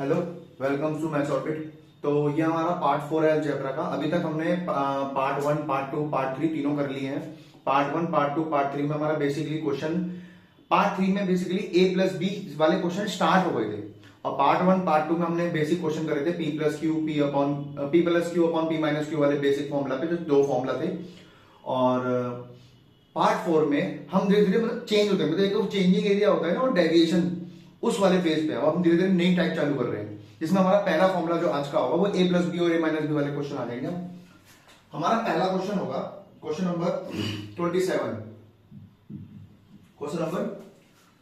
Hello, welcome to maths orbit. तो ये हमारा पार्ट 4 है अलजेब्रा का। अभी तक हमने पार्ट 1, पार्ट 2, पार्ट 3 तीनों कर लिए हैं। पार्ट 1, पार्ट 2, पार्ट 3 में हमारा बेसिकली क्वेश्चन, पार्ट 3 में बेसिकली ए प्लस बी वाले क्वेश्चन स्टार्ट हो गए थे। और पार्ट 1, पार्ट 2 में हमने बेसिक क्वेश्चन करे थे P plus Q upon P minus Q वाले बेसिक फॉर्मूला पे, जो दो फॉर्मूला थे। और पार्ट 4 में हम धीरे धीरे मतलब चेंज होते हैं, मतलब एक तो चेंजिंग एरिया होता है ना, और डेविएशन, उस वाले फेज पे अब हम धीरे धीरे नई टाइप चालू कर रहे हैं, जिसमें हमारा पहला फॉर्मूला जो आज का होगा वो ए प्लस बी और ए माइनस बी वाले क्वेश्चन आ जाएंगे। हमारा पहला क्वेश्चन होगा question number 27। Question number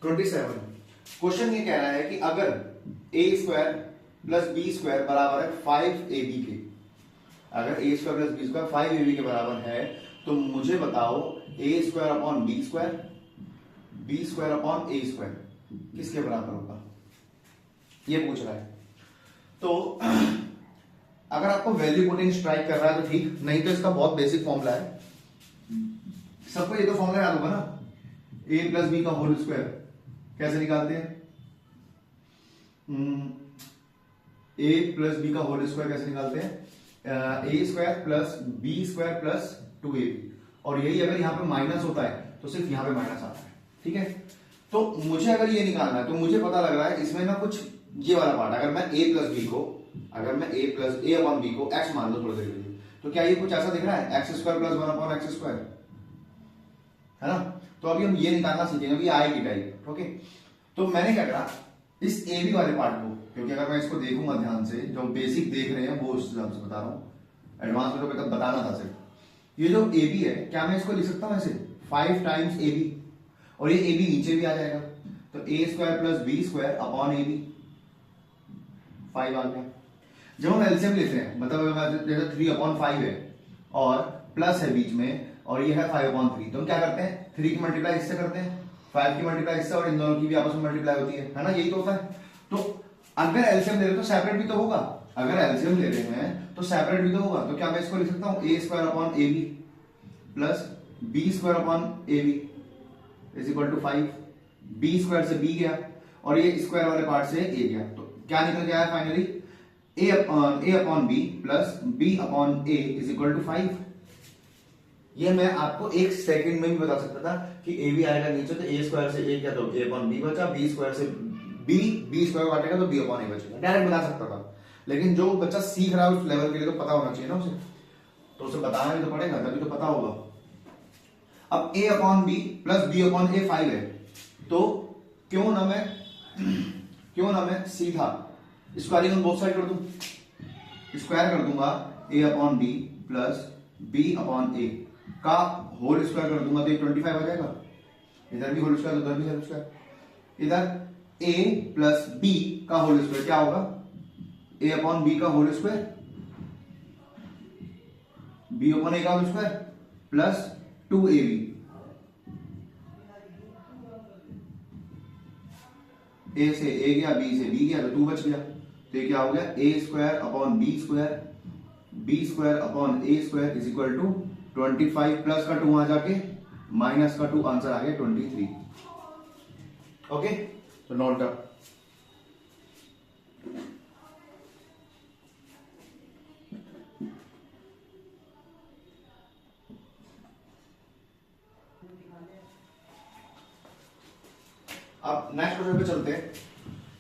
27। Question ये कह रहा है कि अगर A square plus B square बराबर है 5ab के, अगर A square plus B square 5ab के बराबर है, तो मुझे बताओ A square upon B square upon A square किसके बराबर होगा, ये पूछ रहा है। तो अगर आपको वैल्यू पुटिंग स्ट्राइक कर रहा है तो ठीक, नहीं तो इसका बहुत बेसिक फॉर्मूला है। सबको ये तो फॉर्मूला याद होगा ना, ए प्लस बी का होल स्क्वायर कैसे निकालते हैं, ए प्लस बी का होल स्क्वायर कैसे निकालते हैं, A square plus B square plus 2ab। और यही अगर यहां पे माइनस होता है तो सिर्फ यहां पे माइनस आता है, ठीक है। तो मुझे अगर ये निकालना है तो मुझे पता लग रहा है इसमें ना कुछ ये वाला पार्ट, अगर मैं ए प्लस बी को, अगर मैं ए अपॉन बी को एक्स मान लो थोड़ी देर के लिए, तो क्या ये कुछ ऐसा दिख रहा है x square plus 1 upon x square, है ना। तो अभी हम ये निकालना सीखेंगे, अभी आएगी टाइप, ओके। तो मैंने क्या करा, इस ए बी वाले पार्ट को, क्योंकि अगर मैं इसको देखूंगा ध्यान से, जो बेसिक देख रहे हैं वो उस हिसाब से बता रहा हूं, एडवांस में तो बताना था सिर्फ। ये जो ए बी है, क्या मैं इसको लिख सकता हूं ऐसे 5 टाइम्स ए बी, और ये ए बी नीचे भी आ जाएगा, तो A square plus B square upon A B 5 आ गया। जब हम एलसीएम लेते हैं, मतलब जैसे 3 अपॉन 5 है और प्लस है बीच में, और ये है 5 अपॉन 3, तो हम क्या करते हैं 3 की मल्टीप्लाई इससे करते हैं, 5 की मल्टीप्लाई इससे, और इन दोनों की भी आपस में मल्टीप्लाई होती है ना, यही तो होता है। तो अगर एलसीएम ले रहे हैं तो सेपरेट भी तो होगा, अगर एलसीएम ले रहे हैं तो सेपरेट भी तो होगा। तो क्या मैं इसको लिख सकता हूं A square upon A B plus B square upon A B is equal to 5। B square से बी गया और ये स्क्वायर वाले पार्ट से ए गया, तो क्या निकल गया है finally A upon B plus B upon A is equal to 5। ये मैं आपको एक सेकंड में भी बता सकता था कि ए बी आएगा नीचे तो ए स्क्वायर से ए क्या, तो ए अपॉन बी बचा, बी स्क्वायर से बी स्क्वायर काटेगा तो बी अपॉन ए बचेगा, डायरेक्ट बता सकता था। लेकिन जो बच्चा सीख रहा है उस लेवल के लिए तो पता होना चाहिए ना उसे, तो उसे बताना भी तो पड़ेगा, तभी तो पता होगा। अब a upon B plus B upon A 5 है, तो क्यों ना मैं सीधा स्क्वायरिंग ऑन बोथ साइड कर दूं, स्क्वायर कर दूंगा a upon B plus B upon A का होल स्क्वायर कर दूंगा, तो 25 आ जाएगा। इधर भी होल स्क्वायर, उधर भी होल स्क्वायर। इधर a प्लस बी का होल स्क्वायर क्या होगा, a अपॉन बी का whole square, b upon A का होल स्क्वायर प्लस 2ab। ए से ए गया, बी से बी गया, तो 2 बच गया। तो ये क्या हो गया, A square upon B square upon A square is equal to 25 plus का 2 आ जाके माइनस का 2, आंसर आ गया 23। ओके, तो नोट डाउन। अब नेक्स्ट क्वेश्चन पे चलते हैं।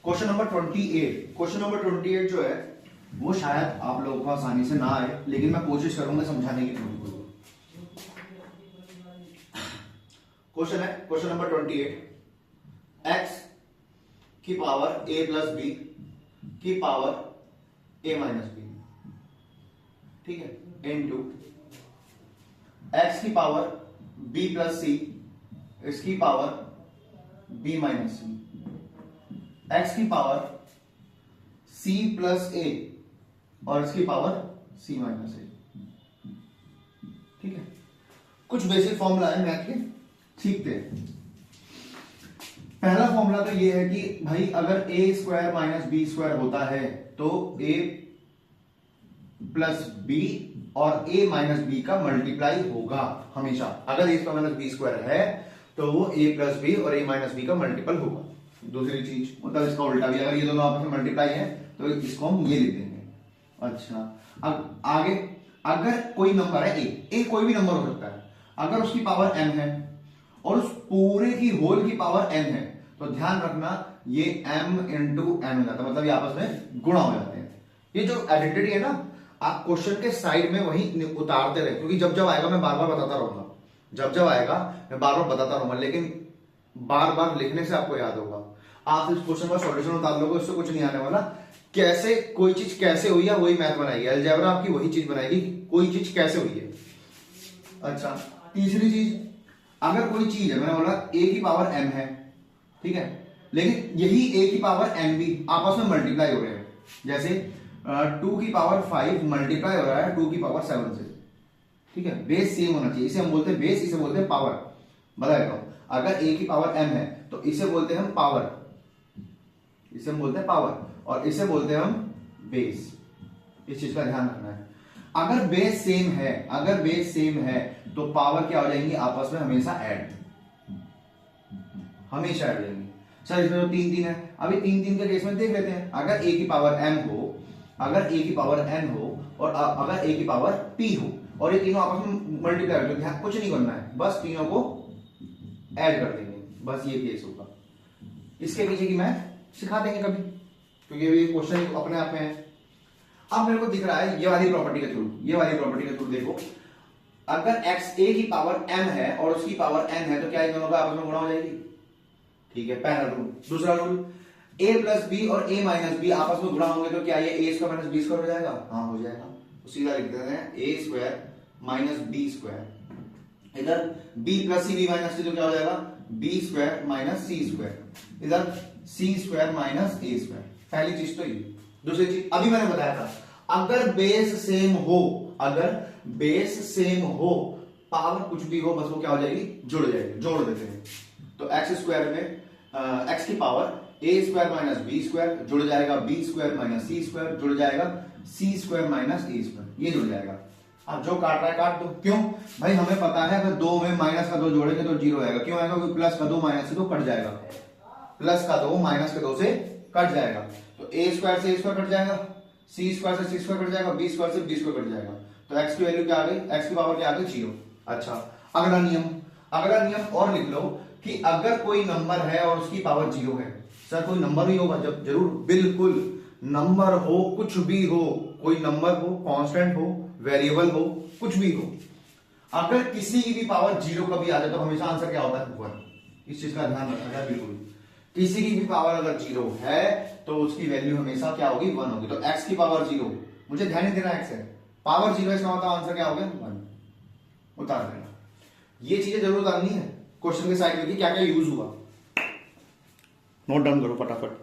Question number 28। क्वेश्चन नंबर 28 जो है वो शायद आप लोगों को आसानी से ना आए, लेकिन मैं कोशिश करूंगा समझाने की। क्वेश्चन है क्वेश्चन नंबर 28, x की पावर a प्लस बी की पावर a माइनस बी, ठीक है, इनटू x की पावर b प्लस सी, इसकी पावर b माइनस सी, x की पावर c प्लस a और इसकी पावर c माइनस a, ठीक है। कुछ बेसिक फॉर्मूला है मैथ के, सीखते हैं। पहला फॉर्मूला तो ये है कि भाई अगर a square minus B square होता है तो a प्लस बी और a माइनस बी का मल्टीप्लाई होगा हमेशा। अगर a square minus B square है तो वो a प्लस बी और a माइनस बी का मल्टीपल होगा। दूसरी चीज मतलब इसका उल्टा भी, अगर ये दोनों आपस में मल्टीप्लाई है तो इसको हम ये लिख देंगे। अच्छा, अब आगे अगर कोई नंबर है ए कोई भी नंबर हो सकता है, अगर उसकी पावर m है और उस पूरे की होल की पावर n है, तो ध्यान रखना ये m इंटू n हो जाता है, मतलब ये आपस में गुणा हो जाते हैं। ये जो आइडेंटिटी है ना, आप क्वेश्चन के साइड में वही उतारते रहे, क्योंकि जब जब आएगा मैं बार बार बताता रहूंगा, जब जब आएगा मैं बार बार बताता रहूंगा, लेकिन बार बार लिखने से आपको याद होगा। आप इस क्वेश्चन का सॉल्यूशन उतार लोगे, उससे कुछ नहीं आने वाला। कैसे कोई चीज कैसे हुई है वही मैथ बनाएगी, अलजेब्रा आपकी वही चीज बनाएगी, कोई चीज कैसे हुई है। अच्छा, तीसरी चीज, अगर कोई चीज है, मैंने बोला a की पावर m है, ठीक है, लेकिन यही a की पावर n भी आपस में मल्टीप्लाई हो रहे हैं, जैसे 2 की पावर 5 मल्टीप्लाई हो रहा है 2 की पावर 7 से, ठीक है, बेस सेम होना चाहिए, इसे हम बोलते हैं बेस, इसे बोलते हैं पावर। बता देता हूं, अगर a की पावर m है तो इसे बोलते हैं हम पावर, इसे हम बोलते हैं पावर, और इसे बोलते हैं हम बेस। इस चीज का ध्यान रखना है। अगर बेस सेम है, अगर बेस सेम है तो पावर क्या हो जाएंगी आपस में हमेशा ऐड, हमेशा ऐड हो जाएंगी। सर इसमें तो 3 3 है, अभी 3 3 के केस में देख लेते हैं। अगर a की पावर m हो, अगर a की पावर n हो, और अगर a की पावर p हो, और ये तीनों आपस में मल्टीप्लाई हो, ध्यान कुछ नहीं करना है, बस तीनों को ऐड कर देंगे, बस ये केस होगा। इसके पीछे की मैथ सिखा देंगे कभी, क्योंकि ये क्वेश्चन अपने आप में है। अब मेरे को दिख रहा है ये वाली प्रॉपर्टी के थ्रू, ये वाली प्रॉपर्टी के थ्रू देखो, अगर x a की पावर m है और उसकी पावर n है तो क्या इन दोनों का आपस में गुणा हो जाएगी, ठीक है, पहला रूल। दूसरा रूल, a प्लस बी और a माइनस बी आपस में गुणा होंगे तो क्या ये a square minus B square हो जाएगा, हाँ हो जाएगा, तो सीधा लिख देते हैं a square minus B square. इधर b plus C B minus C तो क्या हो जाएगा b square minus C square, इधर c square minus a square. पहली चीज तो ये। दूसरी चीज अभी मैंने बताया था, अगर बेस सेम हो, अगर बेस सेम हो, पावर कुछ भी हो, बस वो क्या हो जाएगी, जुड़ जाएगी, जोड़ देते हैं। तो एक्स स्क्वायर में एक्स की पावर ए स्क्वायर माइनस बी स्क्वायर जुड़ जाएगा, B square minus C square जुड़ जाएगा, सी स्क्वायर माइनस ए स्क्वायर, ये जुड़ जाएगा। अब जो काट रहा है काट दो, क्यों भाई, हमें पता है अगर 2 में माइनस का 2 जोड़ेंगे तो 0 आएगा, क्यों आएगा, क्योंकि प्लस का 2 माइनस से 2 कट जाएगा, प्लस का 2 माइनस के 2 से कट जाएगा, तो ए स्क्वायर से ए स्क्वायर कट जाएगा, सी स्क्वायर से सी स्क्वायर कट जाएगा, बी स्क्वायर से बी स्क्वायर कट जाएगा, तो एक्स की वैल्यू क्या आ गई, एक्स की पावर क्या आ गई 0। अच्छा, अगला नियम और लिख लो कि अगर कोई नंबर है और उसकी पावर 0 है, सर कोई नंबर ही होगा, जब जरूर, बिल्कुल नंबर हो, कुछ भी हो, कोई नंबर हो, कांस्टेंट हो, वेरिएबल हो, कुछ भी हो, अगर किसी की भी पावर 0 कभी आ जाए तो हमेशा आंसर क्या होता है, 1। इस चीज का ध्यान रखना है, बिल्कुल किसी की भी पावर अगर 0 है तो उसकी वैल्यू हमेशा क्या होगी, 1 होगी। तो x की पावर 0, मुझे ध्यान नहीं देना, x है पावर 0 है, इसका मतलब आंसर क्या हो गया, 1। उतार देना, ये चीजें जरूर उतारनी है क्वेश्चन के साइड में, क्या क्या यूज हुआ, नोट डाउन करो फटाफट।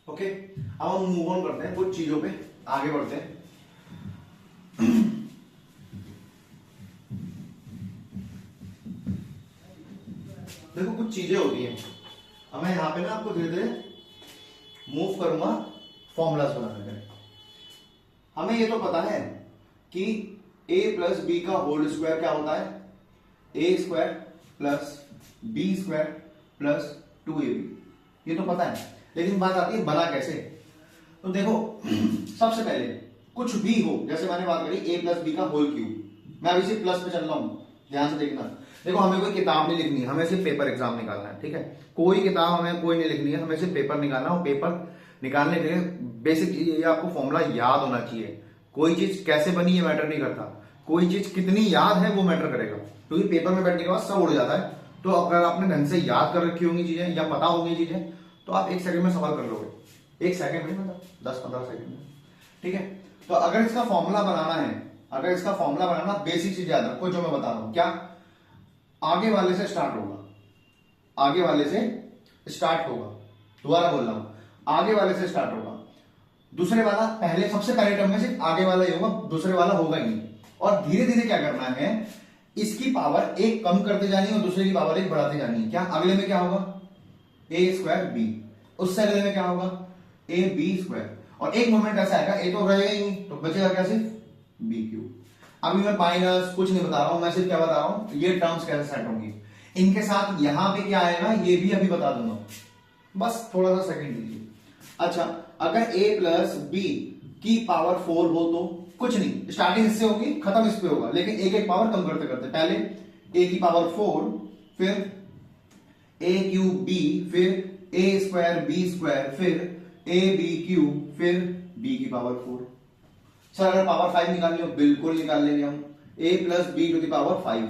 ओके, अब हम मूव ऑन करते हैं, कुछ चीजों पे आगे बढ़ते हैं। देखो कुछ चीजें होती हैं, अब मैं यहां पे ना आपको धीरे धीरे मूव करूंगा फॉर्मूलाज बनाने में। हमें ये तो पता है कि a प्लस बी का होल स्क्वायर क्या होता है, a square plus B square plus 2ab, ये तो पता है, लेकिन बात आती है बना कैसे। तो देखो सबसे पहले कुछ भी हो, जैसे मैंने बात करी a प्लस बी का होल क्यूब, मैं अभी से प्लस पे चल रहा हूं, ध्यान से देखना। देखो हमें कोई किताब नहीं लिखनी है, हमें सिर्फ पेपर एग्जाम निकालना है, ठीक है, कोई किताब हमें कोई नहीं लिखनी है, हमें सिर्फ पेपर निकालना है। पेपर निकालने के लिए बेसिक चीज ये आपको फॉर्मूला याद होना चाहिए। कोई चीज कैसे बनी ये मैटर नहीं करता, कोई चीज कितनी याद है वो मैटर करेगा, क्योंकि पेपर में बैठने के बाद सब उड़ जाता है। तो अगर आपने ढंग से याद कर रखी होंगी चीजें या पता होंगी चीजें तो आप 1 सेकंड में सवाल कर लोगे, 1 सेकंड में, मतलब 10-15 सेकंड में, ठीक है। तो अगर इसका फॉर्मूला बनाना है, अगर इसका फॉर्मूला बनाना, बेसिक चीज याद रखो जो मैं बता रहा हूं, क्या आगे वाले से स्टार्ट होगा, आगे वाले से स्टार्ट होगा, दोबारा बोल रहा हूं, आगे वाले से स्टार्ट होगा, दूसरे वाला पहले, सबसे पहले टर्म में सिर्फ आगे वाला ही होगा, दूसरे वाला होगा ही नहीं। और धीरे धीरे क्या करना है, इसकी पावर 1 कम करते जानी है और दूसरे की पावर 1 बढ़ाते जानी है। क्या अगले में क्या होगा, ए स्क्वायर बी, उससे अगले में क्या होगा ए बी स्क्वायर, और एक मोमेंट ऐसा आएगा ए तो रहेगा ही नहीं, तो बचेगा क्या सिर्फ बी क्यूब। अभी मैं माइनस कुछ नहीं बता रहा हूं, मैं सिर्फ क्या बता रहा हूं ये टर्म्स कैसे सेट होंगी, इनके साथ यहां पे क्या आएगा ये भी अभी बता दूंगा, बस थोड़ा सा सेकंड दीजिए। अच्छा, अगर a प्लस बी की पावर 4 हो तो कुछ नहीं, स्टार्टिंग इससे होगी खत्म इस पे होगा, लेकिन एक एक पावर कम करते करते, पहले a की पावर 4, फिर a क्यूब b, फिर a स्क्वायर b स्क्वायर, फिर a b क्यूब, फिर b की पावर 4। सर अगर पावर 5 निकालनी हो बिल्कुल निकाल लेंगे हम, a plus B to the power 5,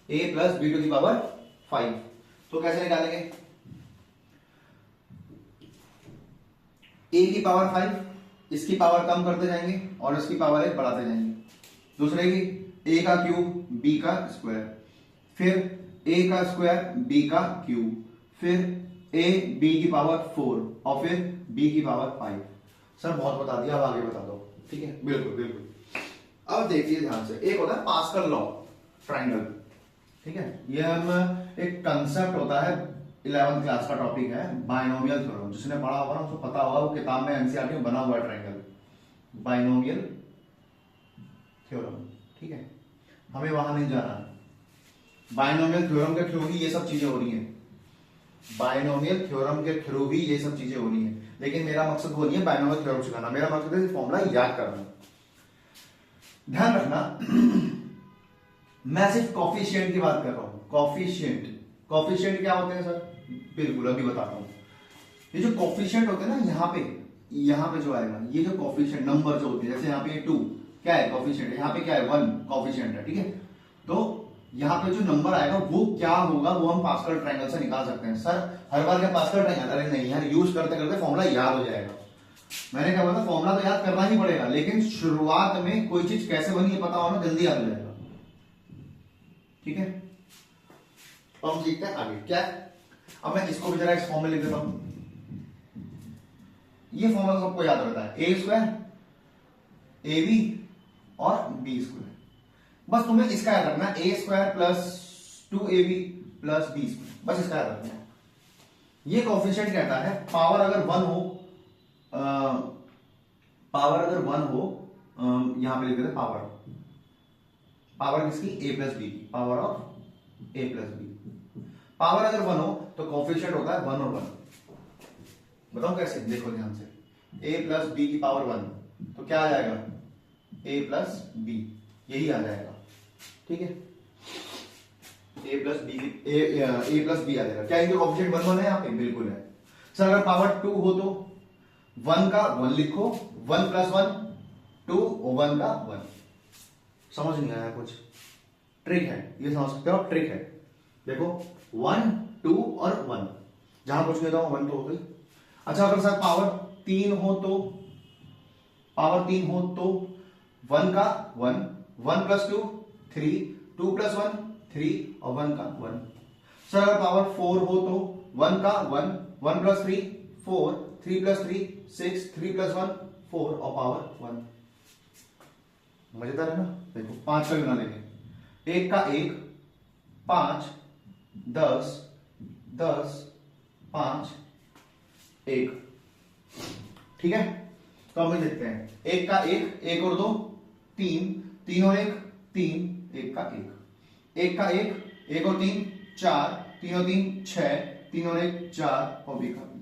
a plus B to the power 5, तो कैसे निकालेंगे a की पावर 5, इसकी पावर कम करते जाएंगे और इसकी पावर 1 बढ़ाते जाएंगे, दूसरे की a का क्यूब b का स्क्वायर, फिर a का स्क्वायर b का क्यूब, फिर a b की पावर 4 और फिर b की पावर 5। सर बहुत बता दिया, अब आगे बता दो। ठीक है, बिल्कुल बिल्कुल। अब देखिए ध्यान से, एक होता है पास्कल लॉ ट्राइंगल, ठीक है, ये हम एक कंसेप्ट होता है 11th क्लास का टॉपिक है बायनोमियल थ्योरम, जिसने पढ़ा होगा ना उसको पता होगा, वो किताब में एनसीईआरटी में बना हुआ है ट्राइंगल, बायनोमियल थ्योरम। ठीक है, हमें वहां नहीं जाना है, बायनोमियल थ्योरम के थ्रू ही ये सब चीजें हो रही हैं, बायनोमियल थ्योरम के थ्रू ही ये सब चीजें हो रही हैं, लेकिन मेरा मकसद वो नहीं है बायनोमियल थ्योरम सिखाना, मेरा मकसद है फॉर्मूला याद करना। ध्यान रखना मैं सिर्फ कॉफिशिएंट की बात कर रहा हूं, कॉफिशिएंट, कॉफिशिएंट क्या होते हैं सर, बिल्कुल अभी बताता हूं। ये जो कॉफिशिएंट होते हैं ना, यहाँ पे जो आएगा ये जो कॉफिशिएंट नंबर जो होते हैं, जैसे यहाँ पे 2 क्या है कॉफिशिएंट, यहाँ पे क्या है 1 कॉफिशिएंट है, ठीक है, तो यहाँ पे जो नंबर आएगा वो क्या होगा वो हम पास्कल ट्रायंगल से निकाल सकते हैं। सर हर बार क्या पास्कल ट्रायंगल, अरे नहीं यार, यूज करते करते फॉर्मूला याद हो जाएगा। मैंने क्या बोला, फॉर्मूला तो याद करना ही पड़ेगा, लेकिन शुरुआत में कोई चीज कैसे बनी ये पता हो ना, जल्दी याद हो जाएगा। ठीक है, तो हम सीखते हैं आगे क्या। अब मैं इसको भी जरा इस फॉर्म में लिख देता हूं, ये फॉर्मूला सबको याद रहता है, ए स्क्वायर ए बी और बी स्क्वायर, बस तुम्हें इसका याद रखना, A square plus 2ab plus B square, बस इसका याद रखना है। ये कोएफिशिएंट कहता है पावर अगर 1 हो, पावर अगर 1 हो, यहां पे लिख देते पावर, पावर किसकी, a प्लस बी की, power of a plus B, power अगर 1 हो तो कोएफिशिएंट होता है 1 और 1। बताओ कैसे, देखो ध्यान से, a प्लस बी की पावर 1, तो क्या आ जाएगा a प्लस बी, यही आ जाएगा। ठीक है, a plus B, a plus B आ जाएगा। क्या इनके कोएफिशिएंट 1 1 है यहाँ पे, बिल्कुल है। सर अगर पावर 2 हो तो 1 का 1 लिखो, 1 प्लस 1 2 और 1 का 1। समझ नहीं आया कुछ, ट्रिक है ये, समझ सकते हो, ट्रिक है। देखो 1 2 और 1, जहां कुछ नहीं था 1 तो हो गई। अच्छा अगर सर पावर 3 हो तो, पावर 3 हो तो 1 का 1, 1 प्लस 2 3, 2 प्लस 1 3 और 1 का 1। सर अगर पावर 4 हो तो 1 का 1, 1 प्लस 3 4, 3 प्लस 3 6, 3 प्लस 1 4 और पावर 1। मजेदार है ना। देखो 5 का गुना लेंगे, 1 का 1 5 10 10 5 1। ठीक है, तो हम देखते हैं, 1 का 1 1 और 2 3, 3 और 1 3, 1 का 1, 1 का 1 1 और 3 4, 3 और 3 6, 3 और 1 4 और 2 का 2।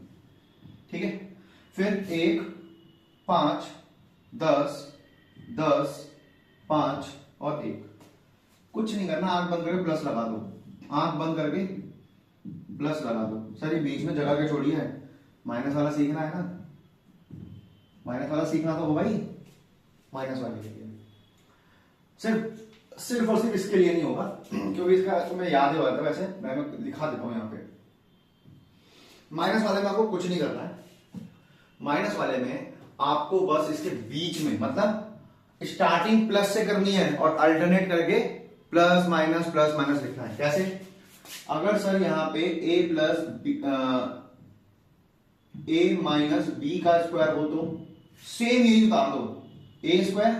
ठीक है, फिर 1 5 10 10 5 और 1। कुछ नहीं करना, आंख बंद करके प्लस लगा दो, आंख बंद करके प्लस लगा दो। सर ये बीच में जगह क्या छोड़ी है, माइनस वाला सीखना है ना, माइनस वाला सीखना तो हो भाई, माइनस वाले के लिए सिर्फ और सिर्फ इसके लिए नहीं होगा, क्योंकि इसका तुम्हें याद ही होता है। वैसे मैं लिखा देता हूं यहां पे, माइनस वाले में आपको कुछ नहीं करना है, माइनस वाले में आपको बस इसके बीच में, मतलब स्टार्टिंग प्लस से करनी है और अल्टरनेट करके प्लस माइनस लिखना है। कैसे, अगर सर यहां पे a plus a minus B का स्क्वायर हो तो सेम यही उतार दो, a स्क्वायर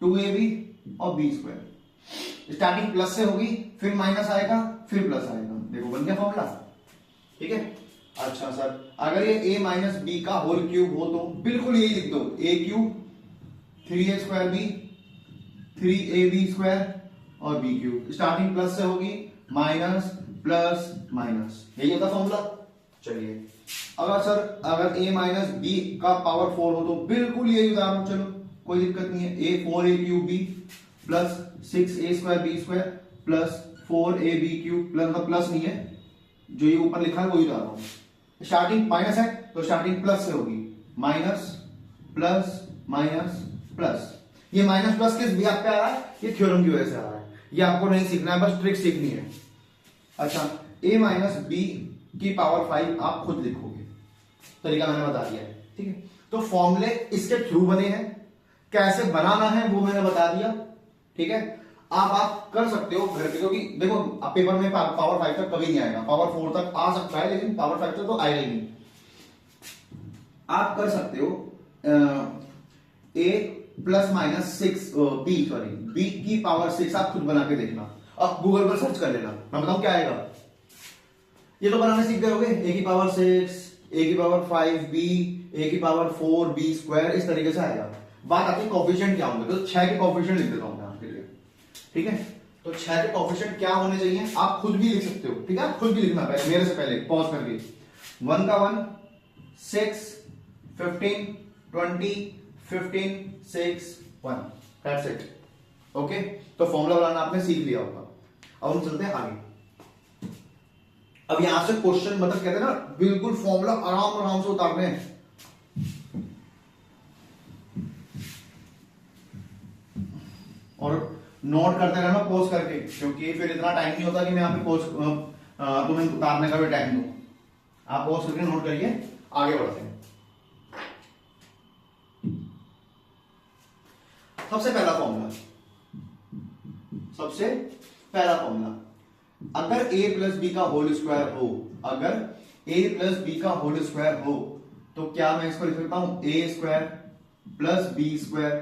2ab और b स्क्वायर। स्टार्टिंग प्लस से होगी, फिर माइनस आएगा, फिर प्लस आएगा। देखो बन गया फॉर्मूला। ठीक है। अच्छा सर, अगर ये a माइनस बी का होल क्यूब हो तो बिल्कुल यही लिख दो, a cube 3a square B 3ab square और b क्यूब, स्टार्टिंग प्लस से होगी, माइनस प्लस माइनस, यही होता फॉर्मूला। चलिए अगर सर अगर a माइनस बी का पावर 4 हो तो बिल्कुल यही उदाहरण, चलो कोई दिक्कत नहीं है, a 4a cube b plus 6a square b square plus 4ab cube, plus नहीं है, जो ये ऊपर लिखा है वही उतार रहा हूं। स्टार्टिंग माइनस है तो स्टार्टिंग प्लस से होगी, माइनस प्लस माइनस प्लस। ये माइनस प्लस किस व्याप पे आ रहा है? ये थ्योरम की वजह से आ रहा है, ये आपको नहीं सीखना है, बस ट्रिक सीखनी है। अच्छा, a माइनस बी की पावर 5 आप खुद लिखोगे, तरीका मैंने बता दिया है, ठीक है। तो फॉर्मूले इसके थ्रू बने हैं, कैसे बनाना है वो मैंने बता दिया, ठीक है। आप कर सकते हो घर पे, क्योंकि देखो पेपर में पावर 5 तक कभी नहीं आएगा, पावर 4 तक आ सकता है लेकिन पावर 5 तक तो आएगा ही नहीं। आप कर सकते हो a प्लस माइनस 6 बी की पावर 6 आप खुद बना के देखना, अब गूगल पर सर्च कर लेना, मैं बताऊं क्या आएगा। ये तो बनाने सीख गए होगे, a की पावर 6, a की पावर 5 b, a की पावर 4 b स्क्वायर, इस तरीके से आएगा। बात आती है कोफिशिएंट क्या होंगे, तो 6 के कोफिशिएंट लिख देता हूं मैं आपके लिए, ठीक है। तो 6 के कोफिशिएंट क्या होने चाहिए आप खुद भी लिख सकते हो, ठीक है, खुद भी लिखना पहले मेरे से पहले पॉज करके। 1 का 1 6 15 20 15 6 1, दैट्स इट, ओके। तो फॉर्मूला बनाना आपने सीख लिया होगा। अब हम चलते हैं आगे। अब यहां से क्वेश्चन मतलब कहते हैं ना, बिल्कुल फॉर्मूला आराम आराम से उतारने हैं। और नोट करते रहना पॉज करके, क्योंकि फिर इतना टाइम नहीं होता कि मैं यहाँ पे पॉज तुम्हें उतारने का भी टाइम दूं। आप पॉज करके नोट करिए, आगे बढ़ते हैं। सबसे पहला फॉर्मूला, अगर a प्लस बी का होल स्क्वायर हो, अगर a प्लस बी का होल स्क्वायर हो तो क्या मैं इसको लिख सकता हूं, a square plus B square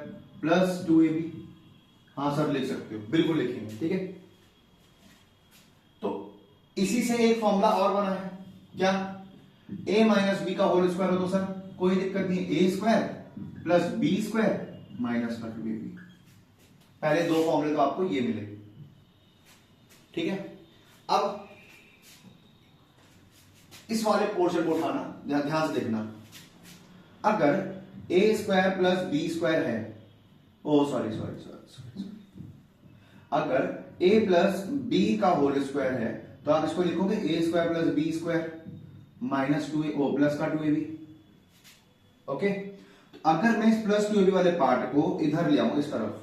plus 2ab। हाँ सर लिख सकते हो, बिल्कुल लिखेंगे, ठीक है। तो इसी से एक फॉर्मूला और बना है, क्या a माइनस बी का होल स्क्वायर हो तो सर कोई दिक्कत नहीं, a square plus B square minus का 2ab। पहले दो फॉर्मूले तो आपको ये मिले, ठीक है। अब इस वाले पोर्शन को उठाना, ध्यान से देखना, अगर a square plus B square है, ओ सॉरी, अगर a प्लस बी का होल स्क्वायर है तो आप इसको लिखोगे a square plus B square minus 2a plus का 2ab, ओके। अगर मैं इस प्लस 2ab वाले पार्ट को इधर ले आऊं इस तरफ,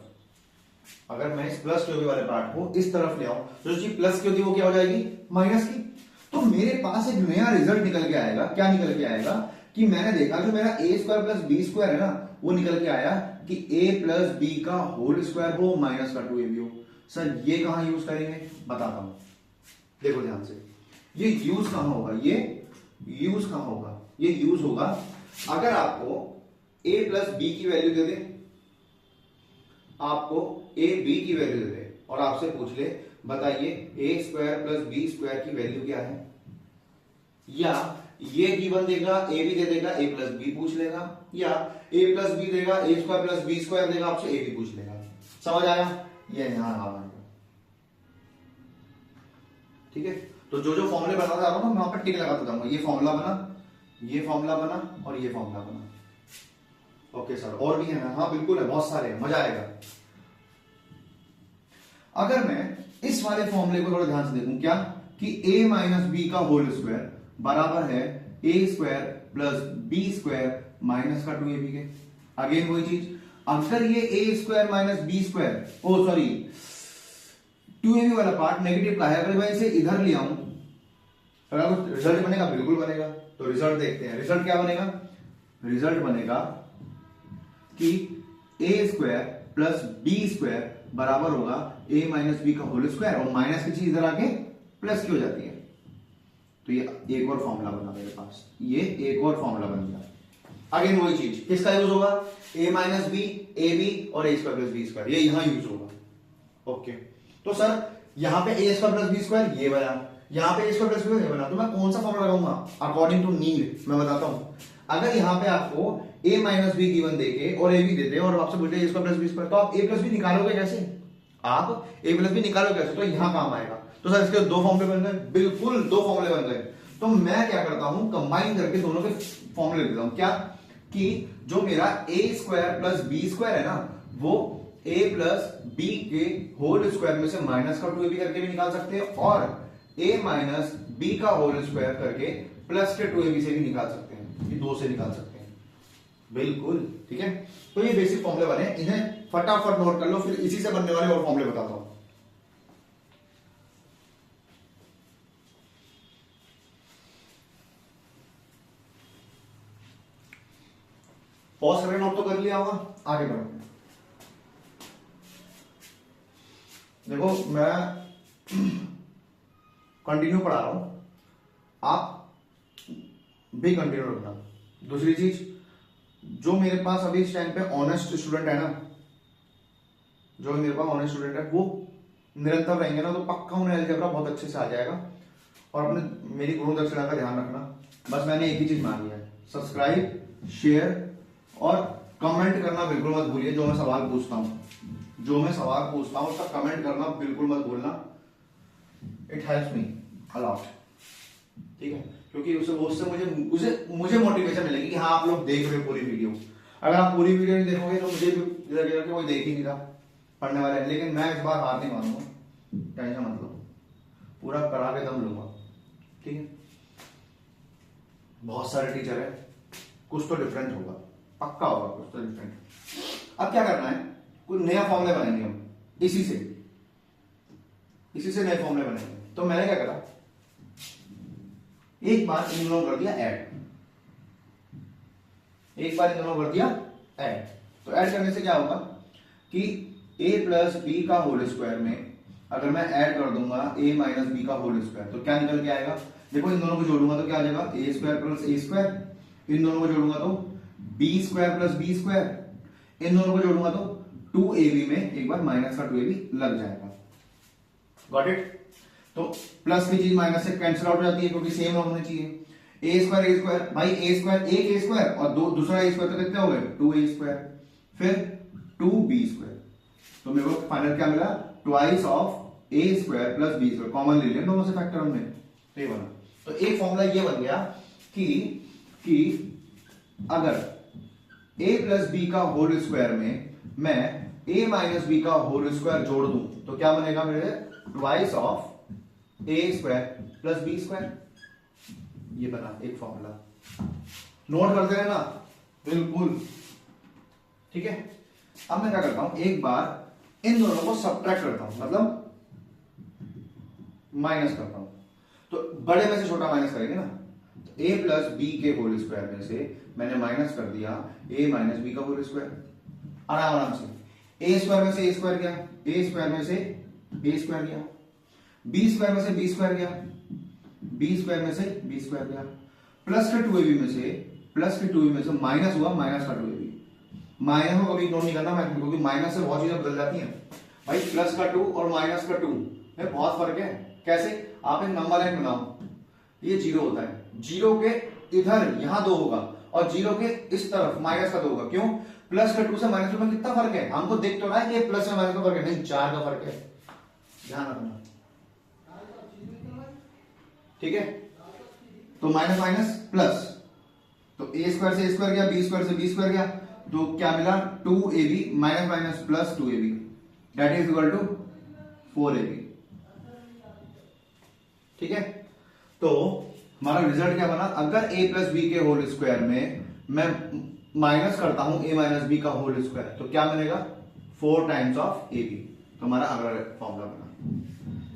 अगर मैं इस प्लस 2ab वाले पार्ट को इस तरफ ले आऊं तो जो प्लस की होती है वो क्या हो जाएगी, माइनस की। तो मेरे पास एक नया रिजल्ट निकल के आएगा, क्या निकल के आएगा कि मैंने देखा जो मेरा a square plus B square है ना, वो निकल के आया कि a प्लस बी का होल स्क्वायर हो माइनस का 2ab हो। सर ये कहां यूज करेंगे बताता हूं, देखो ध्यान से, ये यूज कहां होगा, ये यूज कहां होगा, ये यूज होगा अगर आपको a प्लस बी की वैल्यू दे दे, आपको a b की वैल्यू दे दे और आपसे पूछ ले बताइए a square plus B square की वैल्यू क्या है, या ये गिवन देगा a भी दे देगा, a प्लस बी पूछ लेगा, या a प्लस बी देगा, a square plus B square देगा, आपसे a भी पूछ लेगा। समझ आया? ये यहां आ गया, ठीक है। तो जो जो फॉर्मूले बनाता जा रहा हूं ना, मैं वहां पर टिक लगाता जाऊंगा, ये फॉर्मूला बना, ये फॉर्मूला बना और ये फॉर्मूला बना। ओके सर, और भी है ना? हाँ बिल्कुल है, बहुत सारे, मजा आएगा। अगर मैं इस वाले फॉर्मूले को थोड़ा ध्यान से देखूं, क्या कि a माइनस बी का होल स्क्वायर बराबर है a square plus B square minus का 2ab के। अगेन वही चीज, अगर ये a square minus B square, oh sorry 2ab वाला पार्ट नेगेटिव का है, अगर मैं इसे इधर ले आऊं तो रिजल्ट बनेगा, बिल्कुल बनेगा। तो रिजल्ट देखते हैं, रिजल्ट क्या बनेगा, रिजल्ट बनेगा कि a square plus B square बराबर होगा a माइनस बी का होल स्क्वायर, और माइनस की चीज इधर आके प्लस की हो जाती है। तो ये एक और फॉर्मूला बना मेरे पास, ये एक और फॉर्मूला बन गया। अगेन वही चीज, किसका यूज होगा, a minus B, A B और a square plus B square, ये यहां यूज होगा। ओके, तो सर यहां पे a square plus B square ये बना, यहाँ पे इसको प्लस बी बना, तो मैं कौन सा फॉर्मूला लगाऊंगा अकॉर्डिंग टू नीड, मैं बताता हूं। अगर यहाँ पे आपको a माइनस बी गिवन देके और a भी देते और आपसे बोलते a square plus B square, तो आप a प्लस बी निकालोगे कैसे? आप a प्लस बी निकालोगे कैसे? तो यहाँ काम आएगा। तो सर इसके दो फॉर्मूले बन गए, बिल्कुल दो फॉर्मूले बन गए। तो मैं क्या करता हूं, कंबाइन करके दोनों के फॉर्मूले देता हूं। क्या कि जो मेरा a square plus B square है ना, वो a प्लस बी के होल स्क्वायर में से माइनस का 2ab करके भी निकाल सकते हैं, और a माइनस बी का होल स्क्वायर करके प्लस के 2ab से भी निकाल सकते हैं, ये दो से निकाल सकते हैं। बिल्कुल ठीक है। तो ये बेसिक फॉर्मूले बने, इन्हें फटाफट नोट कर लो, फिर इसी से बनने वाले और फॉर्मूले बताता हूं। पॉज करके नोट तो कर लिया होगा, आगे बढ़ो। देखो मैं कंटिन्यू पढ़ा रहा हूं, आप भी कंटिन्यू रखना। दूसरी चीज, जो मेरे पास अभी इस टाइम पे ऑनेस्ट स्टूडेंट है ना, जो मेरे पास ऑनेस्ट स्टूडेंट है, वो निरंतर रहेंगे ना, तो पक्का उन्हें अलजेब्रा बहुत अच्छे से आ जाएगा। और अपने मेरी गुरु दक्षिणा का ध्यान रखना, बस मैंने एक ही चीज मांगी है, सब्सक्राइब, शेयर और कमेंट करना बिल्कुल मत भूलिए। जो मैं सवाल पूछता हूं उसका कमेंट करना बिल्कुल मत भूलना। It helps me a lot, ठीक है, क्योंकि उससे मुझे मोटिवेशन मिलेगी कि हाँ आप लोग देख रहे हो पूरी वीडियो। अगर आप पूरी वीडियो नहीं देखोगे तो मुझे भी लगेगा कि कोई देख ही नहीं रहा पढ़ने वाले हैं। लेकिन मैं इस बार हार नहीं मानूंगा, टेंशन मत लो, पूरा करा के दम लूंगा, ठीक है। बहुत सारे टीचर है, कुछ तो डिफरेंट होगा, पक्का होगा कुछ तो डिफरेंट। अब क्या करना है, कोई नया फॉर्मूला बनाएंगे हम, इसी से नए फॉर्मूले बनाएंगे। तो मैंने क्या करा, एक बार इन दोनों कर दिया ऐड, तो ऐड करने से क्या होगा कि a प्लस बी का होल स्क्वायर में अगर मैं ऐड कर दूंगा a माइनस बी का होल स्क्वायर, तो क्या निकल के आएगा? देखो इन दोनों को जोड़ूंगा तो क्या आ जाएगा, a square plus a square. इन दोनों को जोड़ूंगा तो b square plus b square. इन दोनों को जोड़ूंगा तो 2ab में एक बार माइनस का 2ab लग जाएगा। Got it? तो प्लस की चीज माइनस से कैंसिल आउट हो जाती है, क्योंकि सेम होने चाहिए। a स्क्वायर भाई a स्क्वायर एक a स्क्वायर और दूसरा a स्क्वायर, तो कितने हो गए 2a स्क्वायर, फिर 2b स्क्वायर। तो मेरे को फाइनल क्या मिला, twice of a square plus b square, common ले लिया दोनों से फैक्टर हमने, तो ये बना। तो एक फॉर्मूला ये बन गया कि अगर a प्लस बी का होल स्क्वायर में मैं a माइनस बी का होल स्क्वायर जोड़ दूं तो क्या बनेगा मेरे, twice of a square plus B square. ये बना एक फॉर्मूला, नोट करते रहना बिल्कुल, ठीक है। अब मैं क्या करता हूं, एक बार इन दोनों को सब्ट्रैक्ट करता हूं, मतलब माइनस करता हूं। तो बड़े में से छोटा माइनस करेंगे ना, तो a प्लस बी के होल स्क्वायर में से मैंने माइनस कर दिया a माइनस बी का होल स्क्वायर, आराम से। a स्क्वायर में से a स्क्वायर गया, a स्क्वायर में से a स्क्वायर गया, b स्क्वायर में से b स्क्वायर गया, b स्क्वायर में से b स्क्वायर गया, प्लस के 2ab में से माइनस हुआ माइनस का 2ab। माइनस को कभी इग्नोर नहीं करना, क्योंकि माइनस से बहुत चीजें बदल जाती हैं भाई। प्लस का 2 और माइनस का 2 में बहुत फर्क है। कैसे? आप एक नंबर लाइन बनाओ, ये 0 होता है, 0 के इधर यहां 2 होगा और 0 के इस तरफ माइनस का 2 होगा। क्यों? प्लस का 2 से माइनस 2 में कितना फर्क है, हमको देख तो रहा है कि प्लस से माइनस का फर्क है, नहीं 4 का फर्क है, ध्यान रखना, ठीक है। तो माइनस माइनस प्लस, तो a स्क्वायर से a स्क्वायर गया, b स्क्वायर से b स्क्वायर गया, तो क्या मिला 2ab minus minus plus 2ab, that is equal to 4ab, ठीक है। तो हमारा रिजल्ट क्या बना, अगर a प्लस बी के होल स्क्वायर में मैं माइनस करता हूं a माइनस बी का होल स्क्वायर, तो क्या मिलेगा 4 टाइम्स ऑफ ab। तो हमारा अगला फॉर्मूला बना,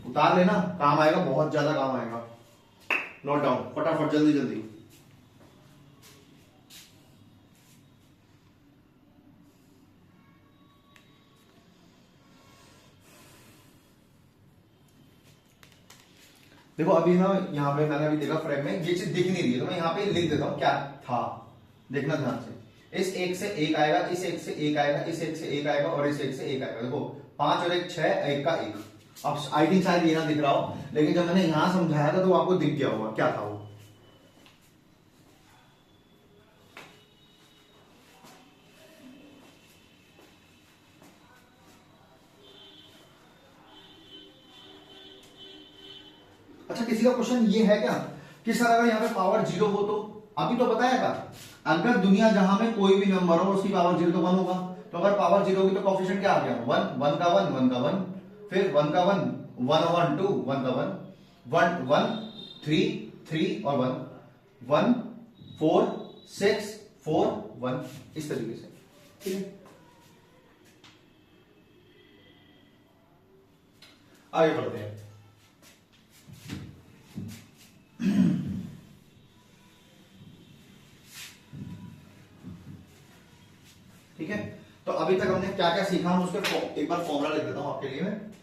उतार लेना, काम आएगा, बहुत ज्यादा काम आएगा। नोट डाउन फटाफट, जल्दी जल्दी। देखो अभी ना यहाँ पे मैंने अभी देखा फ्रेम में ये चीज दिख नहीं रही है, तो मैं यहाँ पे लिख देता हूँ क्या था, देखना ध्यान से। इस एक से एक आएगा, इस एक से एक आएगा, इस एक से एक आएगा और इस एक से एक आएगा। देखो 5 और 1 6, 1 का 1, अब आई थिंक शायद ये ना दिख रहा हो, लेकिन जब मैंने यहां समझाया था तो आपको दिख गया होगा क्या था वो। अच्छा, किसी का क्वेश्चन ये है क्या कि सर अगर यहाँ पे पावर जीरो हो तो, अभी तो बताया था अगर दुनिया जहां में कोई भी नंबर हो उसकी पावर जीरो तो वन होगा, तो अगर पावर जीरो होगी तो कोफिशिएंट क्या आ गया, वन, वन का वन, वन का वन, फिर वन का one, one one two, one का one, one one, three, three और one, one, four, six, four, one, इस तरीके से। ठीक है, आगे बढ़ते हैं। ठीक है, तो अभी तक हमने क्या क्या सीखा, हम उसके एक बार फॉर्मूला लिख देता हूं आपके लिए मैं।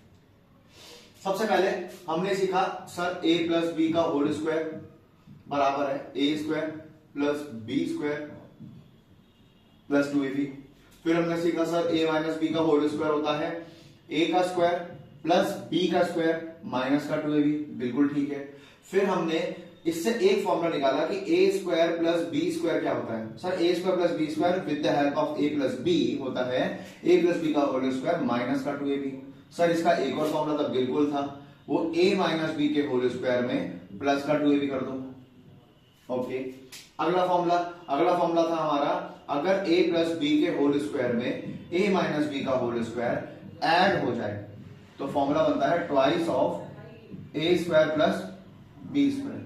सबसे पहले हमने सीखा सर a प्लस बी का होल स्क्वायर बराबर है A square plus B square plus 2ab। फिर हमने सीखा सर a माइनस बी का होल स्क्वायर होता है a का स्क्वायर प्लस b का स्क्वायर माइनस का 2ab। बिल्कुल ठीक है। फिर हमने इससे एक फॉर्मूला निकाला कि A square plus B square क्या होता है, sir A square plus B square with the help of A plus B होता है ए प्लस बी का होल स्क्वायर माइनस का 2ab। सर इसका एक और फॉर्मूला था, बिल्कुल था, वो a माइनस बी के होल स्क्वायर में प्लस का 2ab कर दो। ओके, अगला फॉर्मूला था हमारा, अगर a प्लस बी के होल स्क्वायर में a माइनस बी का होल स्क्वायर ऐड हो जाए तो फॉर्मूला बनता है twice of a square plus B square.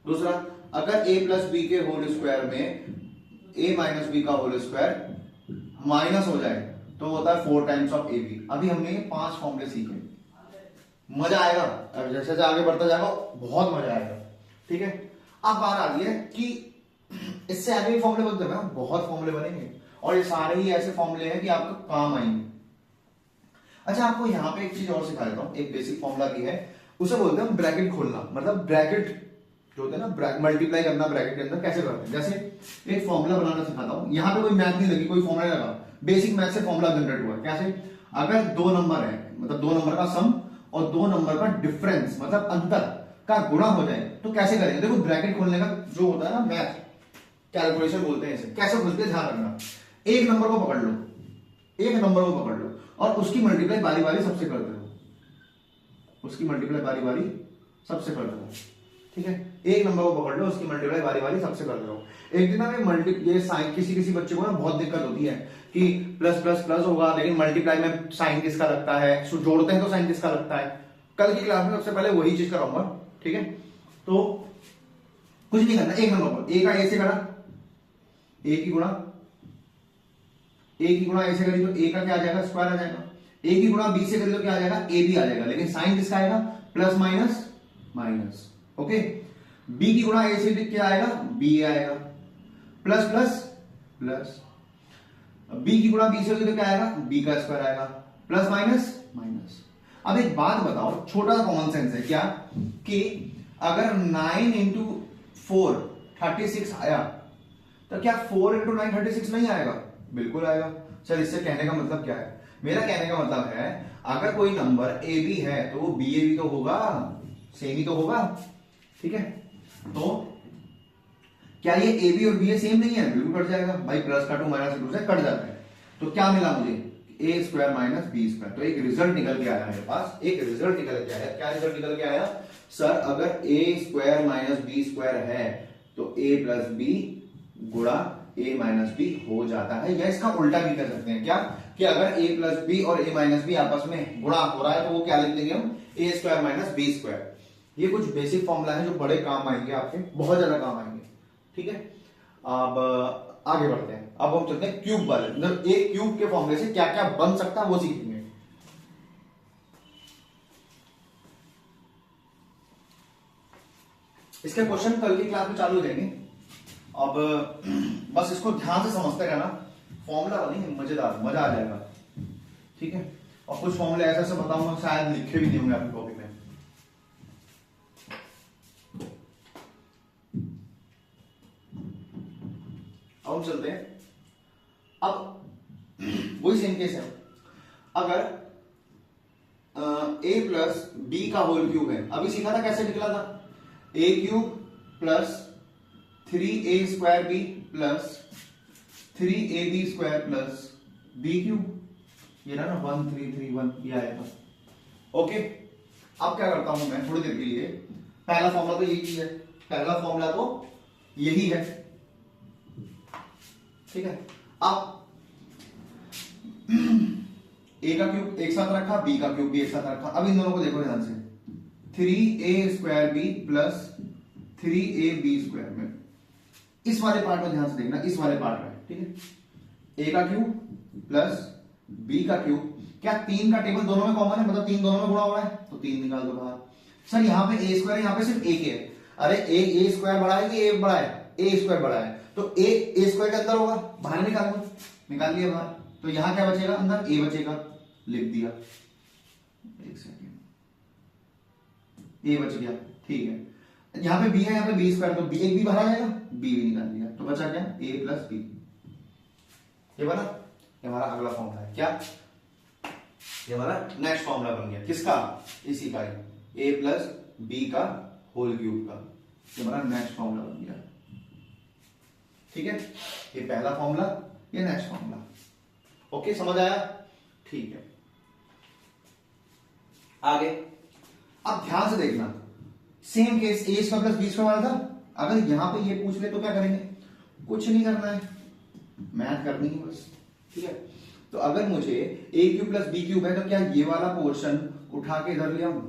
दूसरा, अगर a प्लस बी के होल स्क्वायर में a माइनस बी का होल स्क्वायर माइनस हो जाए तो होता है 4 टाइम्स ऑफ ab। अभी हमने 5 फॉर्मूले सीखे, मजा आएगा, अब जैसे जैसे आगे बढ़ता जाएगा बहुत मजा आएगा। ठीक है, अब बात आ रही है कि इससे आगे भी फॉर्मूले बनते हैं, बहुत फॉर्मूले बनेंगे और ये सारे ही ऐसे फॉर्मूले हैं कि आपको काम आएंगे। अच्छा, आपको यहां पे एक चीज और सिखा देता हूं, एक बेसिक फॉर्मूला भी है, उसे बोलते हैं ब्रैकेट खोलना, मतलब ब्रैकेट जो होता है ना, मल्टीप्लाई करना ब्रैकेट के अंदर कैसे करते हैं। जैसे एक फॉर्मूला बनाना सिखाता हूं, यहां पे कोई मैथ नहीं लगी, कोई फॉर्मूला लगा, बेसिक मैथ से फॉर्मूला जनरेट हुआ। कैसे, अगर दो नंबर है, मतलब दो नंबर का सम और दो नंबर का डिफरेंस मतलब अंतर का गुणा हो जाए तो कैसे करेंगे। देखो ब्रैकेट खोलने का जो होता है ना, मैथ कैलकुलेशन बोलते हैं इसे, कैसे खोलते हैं ध्यान रखना। एक नंबर को पकड़ लो, एक नंबर को पकड़ लो और उसकी मल्टीप्लाई बारी बारी सबसे कर दो, उसकी मल्टीप्लाई बारी बारी सबसे कर दो। ठीक है, एक नंबर को पकड़ लो, उसकी मल्टीप्लाई बारी बारी सबसे कर दो। एक दिन ना ये साइन, किसी बच्चे को ना बहुत दिक्कत होती है कि प्लस प्लस प्लस होगा लेकिन मल्टीप्लाई में साइन किसका लगता है, जोड़ते हैं तो साइन किसका लगता है। कल की क्लास में सबसे पहले वही चीज कराऊंगा। ठीक है, तो कुछ नहीं करना, एक नंबर पर ए का ए से करा, ए की गुणा ए से करी तो ए का क्या आ जाएगा, स्क्वायर आ जाएगा। ए की गुणा बी से करी तो क्या आ जाएगा, ए बी आ जाएगा, लेकिन साइन किसका आएगा, plus minus minus. Okay, B की गुणा ए से क्या आएगा, बी आएगा, प्लस प्लस प्लस, बी की गुणा बी से तो क्या आएगा, बी का स्क्वायर आएगा, प्लस माइनस माइनस। अब एक बात बताओ, छोटा सा कॉमन सेंस है क्या, कि अगर 9 इंटू 4 36 आया तो क्या 4 इंटू 9 36 नहीं आएगा, बिल्कुल आएगा। सर इससे कहने का मतलब क्या है, मेरा कहने का मतलब है अगर कोई नंबर ए बी है तो वो बी ए बी तो होगा, सेम ही तो होगा। ठीक है, तो क्या ये ए बी और बी ए सेम नहीं है, बिल्कुल कट जाएगा भाई, प्लस का 2 माइनस 2 से कट जाता है। तो क्या मिला मुझे, ए स्क्वायर माइनस बी स्क्वायर। तो एक रिजल्ट निकल के आया मेरे पास, एक रिजल्ट निकल के आया। क्या रिजल्ट निकल के आया, सर अगर A square minus B square है तो ए प्लस बी गुणा ए माइनस बी हो जाता है। या इसका उल्टा भी कर सकते हैं क्या, कि अगर ए प्लस बी और ए माइनस बी आपस में गुणा हो रहा है तो वो क्या लिख देंगे हम, ए स्क्वायर माइनस बी स्क्वायर। ये कुछ बेसिक फॉर्मूला है जो बड़े काम आएंगे आपके, बहुत ज्यादा काम आएंगे। ठीक है, अब आगे बढ़ते हैं। अब हम चलते हैं क्यूब वाले, मतलब एक क्यूब के फॉर्मूले से क्या क्या बन सकता है वो सीखेंगे। इसके क्वेश्चन कल की क्लास में चालू हो जाएंगे। अब बस इसको ध्यान से समझते रहना, फॉर्मूला बनेंगे मजेदार, मजा आ जाएगा। ठीक है, और कुछ फॉर्मूले ऐसे ऐसे बताऊंगा शायद लिखे भी नहीं होंगे आपकी कॉपी में। अब चलते हैं, अब वही सेम केस है। अगर ए प्लस बी का होल क्यूब है, अभी सीखा था कैसे निकला था, A cube plus 3a² B plus 3ab² plus B cube, ये ना 1331 ये आएगा। ओके, अब क्या करता हूं मैं थोड़ी देर के लिए, पहला फॉर्मूला तो यही है, पहला फॉर्मूला तो यही है, ठीक है। अब ए का क्यूब एक साथ रखा, बी का क्यूब भी एक साथ रखा, अब इन दोनों को देखो ध्यान से, 3a² बी प्लस 3ab² में, इस वाले पार्ट में ध्यान से देखना, इस वाले पार्ट में, ठीक है। ए का क्यूब प्लस बी का क्यूब, क्या 3 का टेबल दोनों में कॉमन है, मतलब 3 दोनों में गुणा हो रहा है, तो 3 निकाल दो बाहर। सर यहाँ पे a स्क्वायर, यहाँ पे सिर्फ एक है, अरे a स्क्वायर बड़ा है कि a बड़ा है, a स्क्वायर बड़ा है, तो a स्क्वायर के अंदर होगा, बाहर निकाल दो, निकाल लिया बाहर, तो यहां क्या बचेगा, अंदर a बचेगा, लिख दिया, एक सेकेंड, a बच गया, ठीक है। यहाँ पे b है, यहाँ पे b स्क्वायर, तो b एक भी बाहर आ जाएगा, b भी निकाल दिया, तो बचा क्या, a प्लस बी, ये बना, ये हमारा अगला फॉर्मूला है, क्या, ये हमारा नेक्स्ट फॉर्मूला बन गया, किसका, इसी का, a प्लस बी का होल क्यूब का, ये हमारा नेक्स्ट फॉर्मूला बन गया, ठीक है। ये पहला फॉर्मूला, ये नेक्स्ट फॉर्मूला, ओके, समझ आया, ठीक है। आगे, अब ध्यान से देखना, same case a square plus B square वाला था, अगर यहां पे ये पूछ ले तो क्या करेंगे, कुछ नहीं करना है, मैथ करनी है बस, ठीक है। तो अगर मुझे ए क्यूब प्लस बी क्यूब है, तो क्या ये वाला पोर्शन उठा के इधर ले आऊं,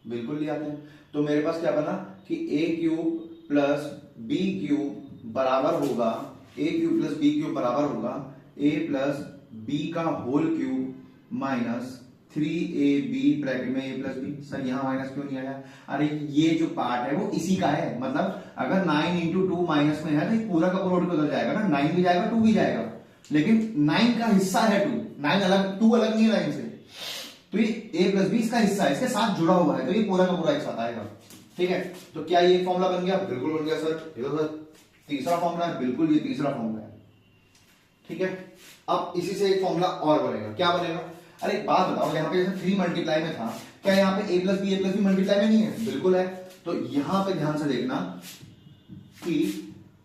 बिल्कुल ले आते हैं, तो मेरे पास क्या बना कि A cube plus B cube बराबर होगा, A cube plus B cube बराबर होगा ए प्लस बी का whole cube minus 3ab bracket में a प्लस बी। सर यहां माइनस क्यों नहीं आया, अरे ये जो पार्ट है वो इसी का है, मतलब अगर 9 इंटू 2 माइनस में है तो ये पूरा का पूरा उठ के उधर जाएगा ना, 9 भी जाएगा 2 भी जाएगा, लेकिन 9 का हिस्सा है 2, 9 अलग, 2 अलग नहीं है 9 से, तो ये a प्लस बी इसका हिस्सा है, इसके साथ जुड़ा हुआ है, तो ये पूरा का पूरा एक साथ आएगा, ठीक है। तो क्या ये फॉर्मूला बन गया, बिल्कुल बन गया सर, ये तो सर तीसरा फॉर्मूला है, बिल्कुल ये तीसरा फॉर्मूला है, ठीक है। अब इसी से एक फॉर्मूला और बनेगा, क्या बनेगा, अरे एक बात बताओ, यहाँ पे जैसे 3 मल्टीप्लाई में था, क्या यहाँ पे a प्लस बी मल्टीप्लाई में नहीं है, बिल्कुल है, तो यहां पे ध्यान से देखना कि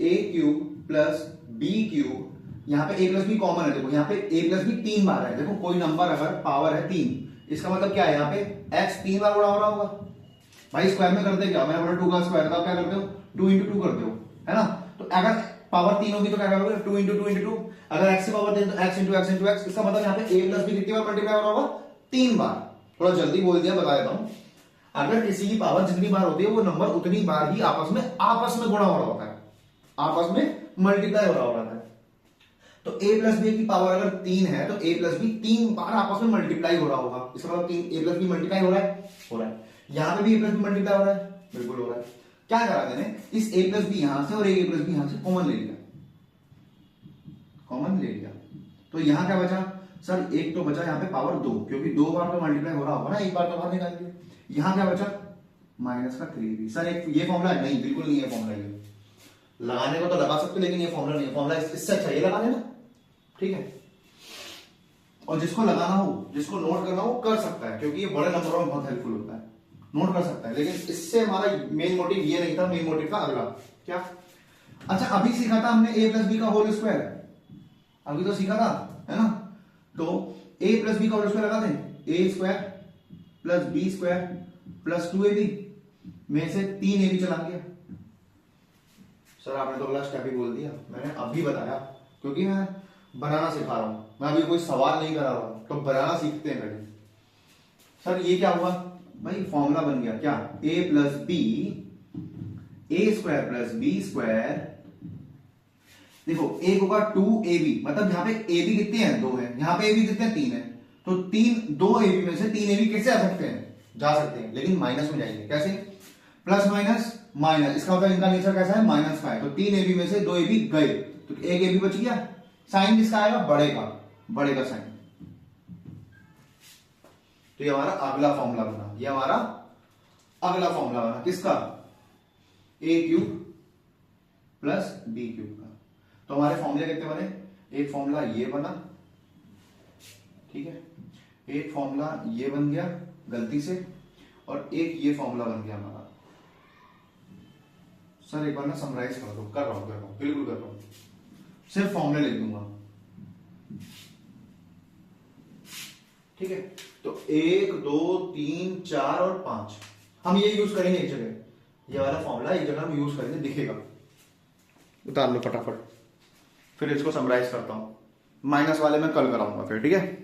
a cube plus B cube, यहाँ पे a प्लस बी कॉमन है, देखो यहाँ पे a प्लस बी 3 बार है, देखो कोई नंबर अगर पावर है 3, इसका मतलब क्या है, यहाँ पे x 3 बार गुणा हो रहा होगा, भाई स्क्वायर में करते क्या, मैंने बोला 2 का स्क्वायर, तो आप क्या करते हो 2 इंटू 2 करते हो, है ना, तो अगर पावर 3 होगी तो क्या करोगे 2 इंटू 2 इंटू 2, अगर x की पावर 3 तो x into x into x, इसका मतलब यहाँ पे a प्लस बी कितनी बार मल्टीप्लाई हो रहा होगा, 3 बार, थोड़ा जल्दी बोल दिया, बता देता हूं, अगर किसी की पावर जितनी बार होती है वो नंबर उतनी बार ही आपस में गुणा हो रहा होता है, आपस में मल्टीप्लाई हो रहा होता है, तो a प्लस बी की पावर अगर 3 है तो a प्लस बी 3 बार आपस में मल्टीप्लाई हो रहा होगा, इसका मतलब 3 a प्लस बी मल्टीप्लाई हो रहा है, यहां पे भी a प्लस बी मल्टीप्लाई हो रहा है, बिल्कुल हो रहा है, क्या करा मैंने, इस a प्लस बी यहां से और a प्लस बी यहां से कॉमन ले लिया, कॉमन ले लिया, तो यहां क्या बचा, सर एक तो बचा यहाँ पे पावर 2, क्योंकि 2 बार तो मल्टीप्लाई हो रहा होगा ना, एक बार तो बाहर निकाल दिया, यहां क्या बचा माइनस का 3b। सर एक ये फॉर्मूला नहीं, बिल्कुल नहीं है फॉर्मूला, ये लगाने को तो लगा सकते लेकिन ये फॉर्मूला नहीं है, फॉर्मूला इससे अच्छा ये लगा लेना, ठीक है। और जिसको लगाना हो, जिसको नोट करना हो कर सकता है, क्योंकि ये बड़े नंबरों में बहुत हेल्पफुल होता है, नोट कर सकता है, लेकिन इससे हमारा मेन मोटिव ये नहीं था, मेन मोटिव था अगला क्या, अच्छा अभी सीखा था हमने a प्लस बी का होल स्क्वायर, अभी तो सीखा था, है ना, तो a प्लस बी का होल स्क्वायर लगा दें, a square plus B square plus 2ab में से 3ab चला गया, सर आपने तो अगला स्टेप ही बोल दिया, मैंने अभी बताया, क्योंकि मैं बनाना सिखा रहा हूं, मैं अभी कोई सवाल नहीं करा रहा हूं, तो बनाना सीखते हैं पहले। सर ये क्या हुआ भाई, फॉर्मूला बन गया क्या, a plus B, A square plus B square, देखो एक होगा 2ab, मतलब यहाँ पे ab कितने हैं 2 है, यहाँ पे ab कितने 3 है, तो 2ab में से 3ab कैसे आ सकते हैं, जा सकते हैं, लेकिन माइनस में जाएंगे, कैसे, प्लस माइनस माइनस, इसका मतलब इनका नेचर कैसा है, माइनस का है, तो 3ab में से 2ab गए, तो एक ab बच गया, साइन किसका आएगा, बड़े का साइन, तो ये हमारा अगला फॉर्मूला बना, ये हमारा अगला फॉर्मूला बना किसका, a cube plus B cube का, तो हमारे फॉर्मूले कितने बने, एक फॉर्मूला ये बना, ठीक है, एक फॉर्मूला ये बन गया गलती से, और एक ये फॉर्मूला बन गया हमारा। सर एक बार ना समराइज कर दो, कर रहा हूं बिल्कुल कर रहा हूं, सिर्फ फॉर्मूले लिख दूंगा, ठीक है। तो 1 2 3 4 और 5 हम ये यूज करेंगे एक जगह, ये वाला फॉर्मूला एक जगह हम यूज करेंगे, दिखेगा। उतार लो फटाफट, फिर इसको समराइज करता हूं, माइनस वाले में कल कराऊंगा फिर, ठीक है।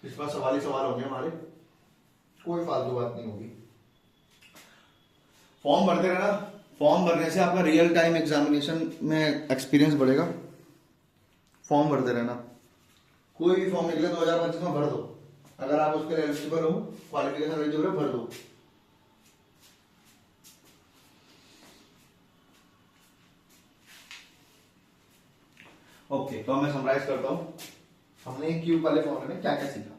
इस बार सवाल ही सवाल होंगे हमारे, कोई फालतू बात नहीं होगी। फॉर्म भरते रहना, फॉर्म भरने से आपका रियल टाइम एग्जामिनेशन में एक्सपीरियंस बढ़ेगा। फॉर्म भरते रहना, कोई भी फॉर्म निकले 2025 में भर दो, अगर आप उसके एलिजिबल हो, क्वालिफिकेशन एलिजिबल हो, भर दो। ओके, तो मैं समराइज करता हूं हमने क्यूब वाले फॉर्मूले में क्या क्या सीखा।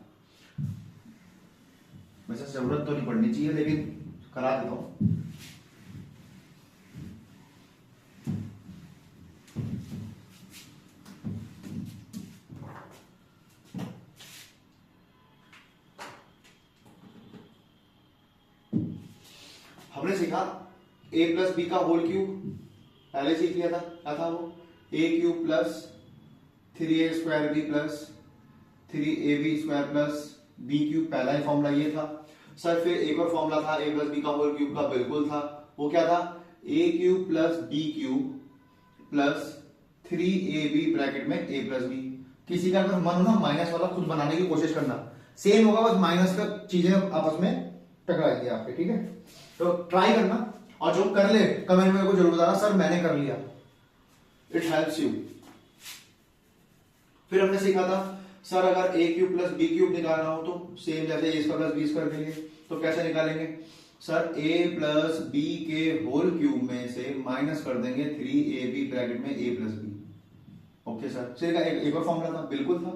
वैसे जरूरत तो नहीं पड़नी चाहिए, लेकिन करा देता हूं। हमने सीखा a प्लस बी का होल क्यूब, पहले सीख लिया था, क्या था वो, a cube plus 3a square B plus 3ab square plus B cube, पहला ही फॉर्मूला ये था। सर फिर एक और फॉर्मूला था a प्लस बी का होल क्यूब का, बिल्कुल था, वो क्या था, a cube plus B cube plus 3ab bracket में a प्लस बी। किसी का अगर मन हो ना माइनस वाला खुद बनाने की कोशिश करना, सेम होगा, बस माइनस का चीजें आपस में टकराएंगी आपके, ठीक है। तो ट्राई करना, और जो कर ले कमेंट में को जरूर बताना, सर मैंने कर लिया, इट हेल्प्स यू। फिर हमने सीखा था सर अगर a cube plus B cube निकालना हो तो सेम जैसे a square plus B square के लिए, तो कैसे निकालेंगे, सर a प्लस बी के होल क्यूब में से माइनस कर देंगे 3ab ब्रैकेट में a plus B. Okay sir, फिर एक और फॉर्मूला था, बिल्कुल था,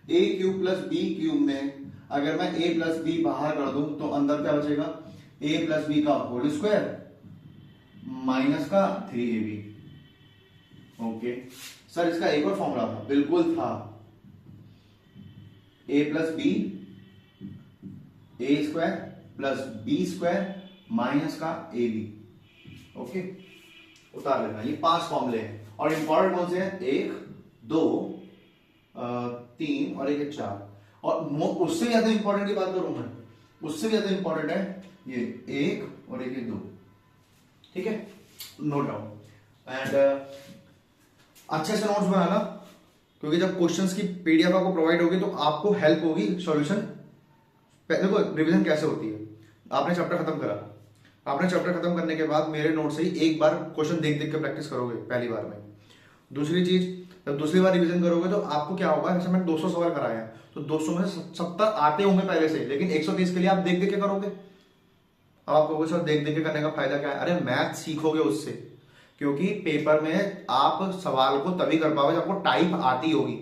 a cube plus B cube में अगर मैं a प्लस बी बाहर कर दूं तो अंदर क्या बचेगा, a प्लस बी का होल स्क्वायर माइनस का 3ab। ओके सर, इसका एक और फॉर्मूला था, बिल्कुल था, a plus B A square plus B square minus का ए बी। ओके, उतार लेना, ये 5 फॉर्मूले हैं, और इंपॉर्टेंट कौन से हैं, 1 2 3 और 1 4। और उससे ज्यादा इंपॉर्टेंट की बात करूं मैं, उससे ज्यादा इंपॉर्टेंट है ये 1 और 1 2, ठीक है, नोट डाउन। एंड अच्छे से नोट्स बनाना, क्योंकि जब क्वेश्चंस की पीडीएफ आपको प्रोवाइड होगी तो आपको हेल्प होगी सॉल्यूशन। देखो रिवीजन कैसे होती है, आपने चैप्टर खत्म करा, आपने चैप्टर खत्म करने के बाद मेरे नोट से ही एक बार क्वेश्चन देख देख के प्रैक्टिस करोगे पहली बार में। दूसरी चीज, जब दूसरी बार रिवीजन करोगे तो आपको क्या होगा, जैसे मैंने 200 सवाल कराए हैं तो 200 में से 70 आते होंगे पहले से, लेकिन 130 के लिए आप देख देख के करोगे। अब आप कहोगे सर देख देख के करने का फायदा क्या है, अरे मैथ सीखोगे उससे, क्योंकि पेपर में आप सवाल को तभी कर पाओगे जब आपको टाइप आती होगी।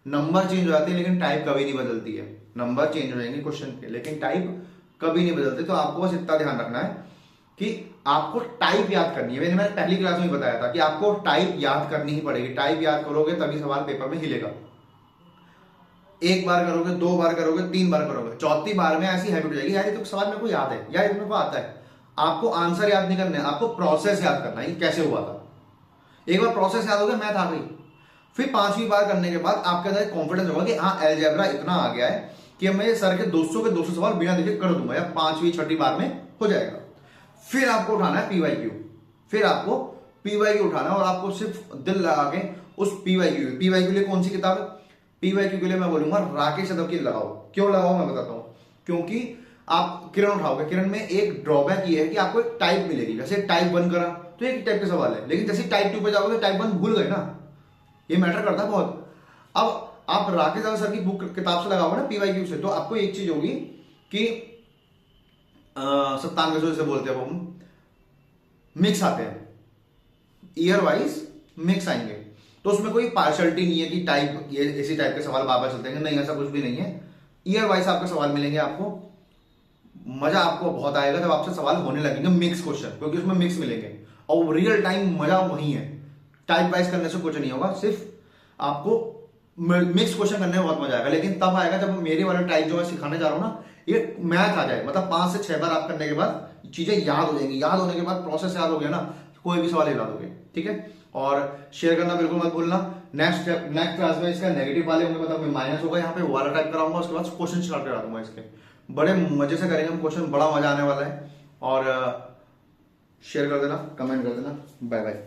नंबर चेंज हो जाते हैं लेकिन टाइप कभी नहीं बदलती है, नंबर चेंज हो जाएंगे क्वेश्चन के लेकिन टाइप कभी नहीं बदलते। तो आपको बस इतना ध्यान रखना है कि आपको टाइप याद करनी है। मैंने पहली क्लास में बताया था कि आपको टाइप याद करनी ही पड़ेगी, टाइप याद करोगे तभी सवाल पेपर में हिलेगा। एक बार करोगे, 2 बार करोगे, 3 बार करोगे, चौथी बार में ऐसी हैबिट हो जाएगी यार ये तो सवाल मेरे को याद है, यार ये मेरे को आता है। आपको आंसर याद नहीं करना है, आपको प्रोसेस याद करना है, कैसे हुआ था। एक बार प्रोसेस याद हो गया, मैथ आ गई, फिर 5वीं बार करने के बाद आपके अंदर कॉन्फिडेंस होगा कि हाँ अलजेब्रा इतना आ गया है कि मैं सर के 200 सवाल बिना देखे कर दूंगा, या 5वीं 6वीं बार में हो जाएगा। फिर आपको उठाना है पीवाईक्यू, फिर आपको पीवाईक्यू उठाना है, और आपको सिर्फ दिल लगा के उस पीवाईक्यू के लिए कौन सी किताब है, पीवाईक्यू के लिए मैं बोलूंगा राकेश यादव की लगाओ। क्यों लगाओ मैं बताता हूं, क्योंकि आप किरण उठाओगे, किरण में एक ड्रॉबैक ये है कि आपको एक टाइप मिलेगी, जैसे टाइप 1 करा तो एक टाइप के सवाल है, लेकिन जैसे टाइप 2 पे जाओगे तो टाइप 1 भूल गए ना, ये मैटर करता है बहुत। अब आप राकेश यादव सर की बुक किताब से लगाओगे ना पीवाईक्यू से, तो आपको एक चीज होगी कि 9700 से बोलते हैं हम, मिक्स आते हैं, ईयर वाइज मिक्स आएंगे, तो उसमें कोई पार्शलिटी नहीं है कि टाइप ये इसी टाइप के सवाल बार बार चलते हैं, नहीं ऐसा कुछ भी नहीं है। ईयर वाइज आपके सवाल मिलेंगे, आपको मजा आपको बहुत आएगा जब आपसे सवाल होने लगेंगे मिक्स क्वेश्चन, क्योंकि उसमें मिक्स मिलेंगे और रियल टाइम मजा वही है। टाइप वाइज करने से कुछ नहीं होगा, सिर्फ आपको मिक्स क्वेश्चन करने में बहुत मजा आएगा, लेकिन तब आएगा जब मेरे वाला टाइप जो मैं सिखाने जा रहा हूँ ना, ये मैथ आ जाए, मतलब 5 से 6 बार आप करने के बाद चीजें याद हो जाएंगी, याद होने के बाद प्रोसेस याद हो गया ना, कोई भी सवाल याद हो गए। ठीक है, और शेयर करना बिल्कुल मत भूलना। नेक्स्ट क्लास में इसका नेगेटिव वाले होंगे, मतलब माइनस होगा, यहाँ पे वो वाला टाइप कराऊंगा, उसके बाद क्वेश्चन स्टार्ट करा दूंगा इसके, बड़े मजे से करेंगे हम क्वेश्चन, बड़ा मजा आने वाला है। और शेयर कर देना, कमेंट कर देना। Bye bye.